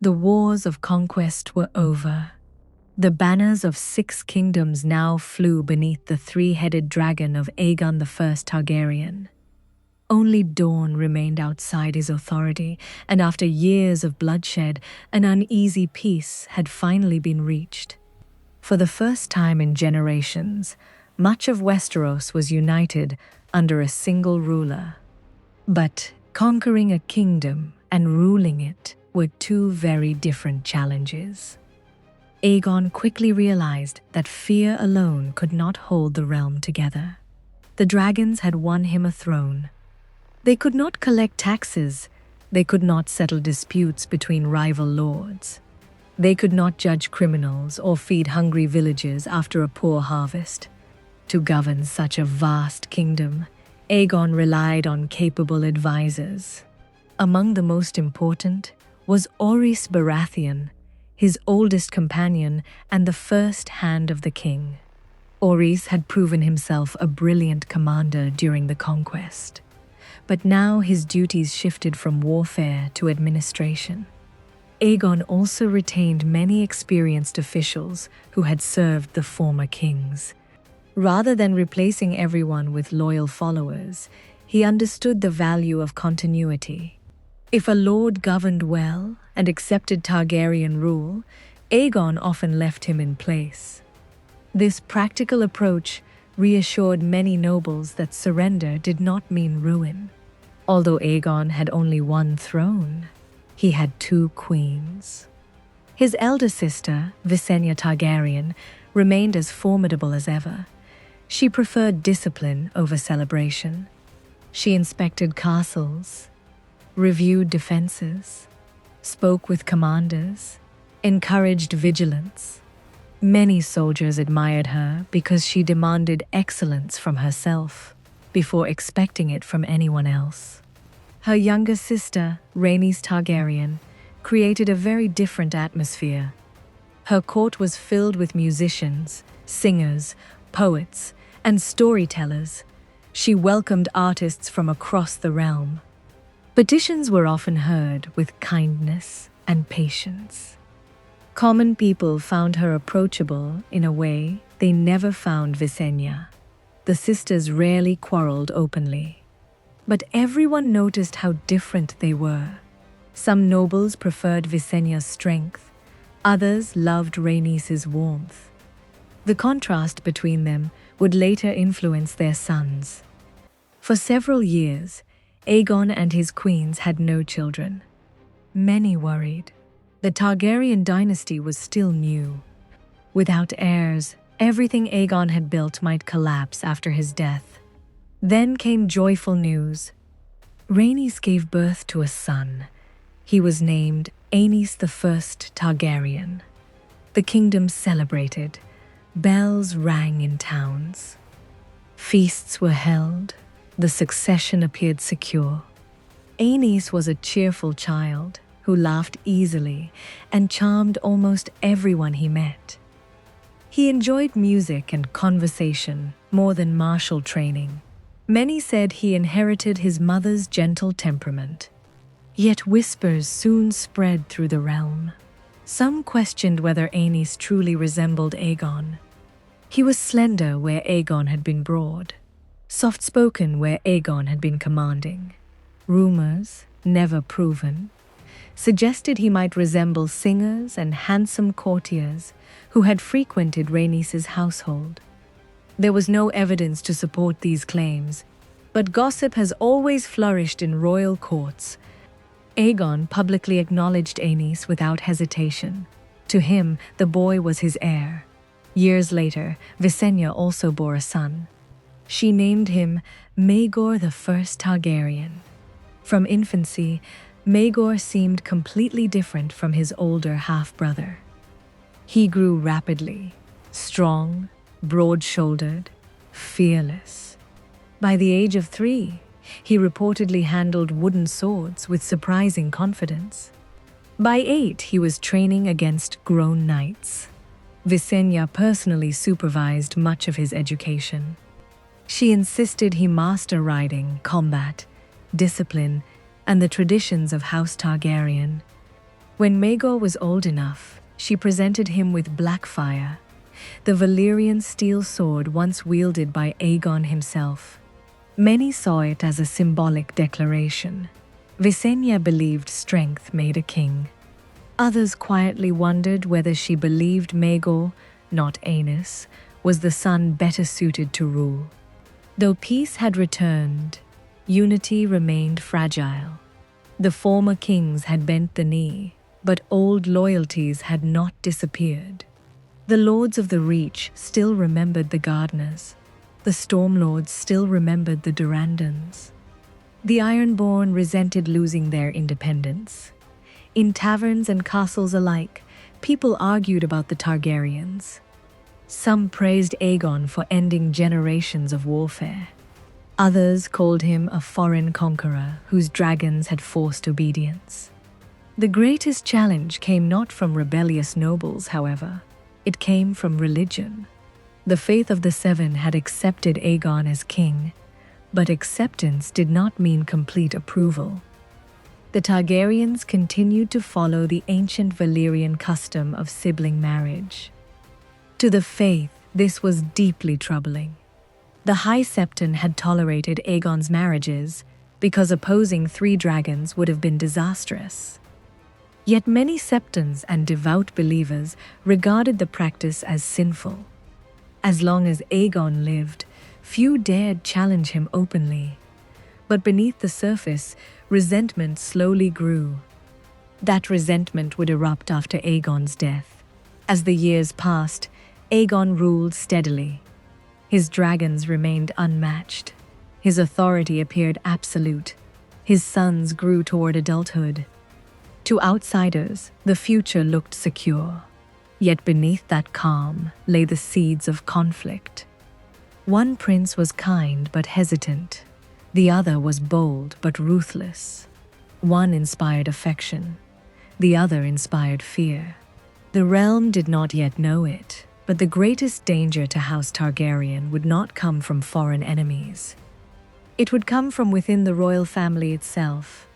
The wars of conquest were over. The banners of 6 kingdoms now flew beneath the 3-headed dragon of Aegon I Targaryen. Only Dorne remained outside his authority, and after years of bloodshed, an uneasy peace had finally been reached. For the first time in generations, much of Westeros was united under a single ruler. But conquering a kingdom and ruling it were 2 very different challenges. Aegon quickly realized that fear alone could not hold the realm together. The dragons had won him a throne. They could not collect taxes. They could not settle disputes between rival lords. They could not judge criminals or feed hungry villagers after a poor harvest. To govern such a vast kingdom, Aegon relied on capable advisors. Among the most important was Orys Baratheon, his oldest companion and the first hand of the king. Orys had proven himself a brilliant commander during the conquest, but now his duties shifted from warfare to administration. Aegon also retained many experienced officials who had served the former kings. Rather than replacing everyone with loyal followers, he understood the value of continuity. If a lord governed well and accepted Targaryen rule, Aegon often left him in place. This practical approach reassured many nobles that surrender did not mean ruin. Although Aegon had only one throne, he had 2 queens. His elder sister, Visenya Targaryen, remained as formidable as ever. She preferred discipline over celebration. She inspected castles, reviewed defenses, spoke with commanders, encouraged vigilance. Many soldiers admired her because she demanded excellence from herself before expecting it from anyone else. Her younger sister, Rhaenys Targaryen, created a very different atmosphere. Her court was filled with musicians, singers, poets, and storytellers. She welcomed artists from across the realm. Petitions were often heard with kindness and patience. Common people found her approachable in a way they never found Visenya. The sisters rarely quarreled openly, but everyone noticed how different they were. Some nobles preferred Visenya's strength, others loved Rhaenys' warmth. The contrast between them would later influence their sons. For several years, Aegon and his queens had no children. Many worried. The Targaryen dynasty was still new. Without heirs, everything Aegon had built might collapse after his death. Then came joyful news. Rhaenys gave birth to a son. He was named Aenys I Targaryen. The kingdom celebrated. Bells rang in towns. Feasts were held. The succession appeared secure. Aenys was a cheerful child who laughed easily and charmed almost everyone he met. He enjoyed music and conversation more than martial training. Many said he inherited his mother's gentle temperament. Yet whispers soon spread through the realm. Some questioned whether Aenys truly resembled Aegon. He was slender where Aegon had been broad, soft-spoken where Aegon had been commanding. Rumors, never proven, suggested he might resemble singers and handsome courtiers who had frequented Rhaenys' household. There was no evidence to support these claims, but gossip has always flourished in royal courts. Aegon publicly acknowledged Aenys without hesitation. To him, the boy was his heir. Years later, Visenya also bore a son. She named him Maegor I Targaryen. From infancy, Maegor seemed completely different from his older half-brother. He grew rapidly, strong, broad-shouldered, fearless. By the age of 3, he reportedly handled wooden swords with surprising confidence. By 8, he was training against grown knights. Visenya personally supervised much of his education. She insisted he master riding, combat, discipline, and the traditions of House Targaryen. When Maegor was old enough, she presented him with Blackfire, the Valyrian steel sword once wielded by Aegon himself. Many saw it as a symbolic declaration. Visenya believed strength made a king. Others quietly wondered whether she believed Maegor, not Aenys, was the son better suited to rule. Though peace had returned, unity remained fragile. The former kings had bent the knee, but old loyalties had not disappeared. The Lords of the Reach still remembered the Gardeners. The Stormlords still remembered the Durandons. The Ironborn resented losing their independence. In taverns and castles alike, people argued about the Targaryens. Some praised Aegon for ending generations of warfare. Others called him a foreign conqueror whose dragons had forced obedience. The greatest challenge came not from rebellious nobles, however. It came from religion. The Faith of the Seven had accepted Aegon as king, but acceptance did not mean complete approval. The Targaryens continued to follow the ancient Valyrian custom of sibling marriage. To the Faith, this was deeply troubling. The High Septon had tolerated Aegon's marriages because opposing three dragons would have been disastrous. Yet many Septons and devout believers regarded the practice as sinful. As long as Aegon lived, few dared challenge him openly. But beneath the surface, resentment slowly grew. That resentment would erupt after Aegon's death. As the years passed, Aegon ruled steadily. His dragons remained unmatched. His authority appeared absolute. His sons grew toward adulthood. To outsiders, the future looked secure. Yet beneath that calm lay the seeds of conflict. One prince was kind but hesitant. The other was bold but ruthless. One inspired affection. The other inspired fear. The realm did not yet know it, but the greatest danger to House Targaryen would not come from foreign enemies. It would come from within the royal family itself.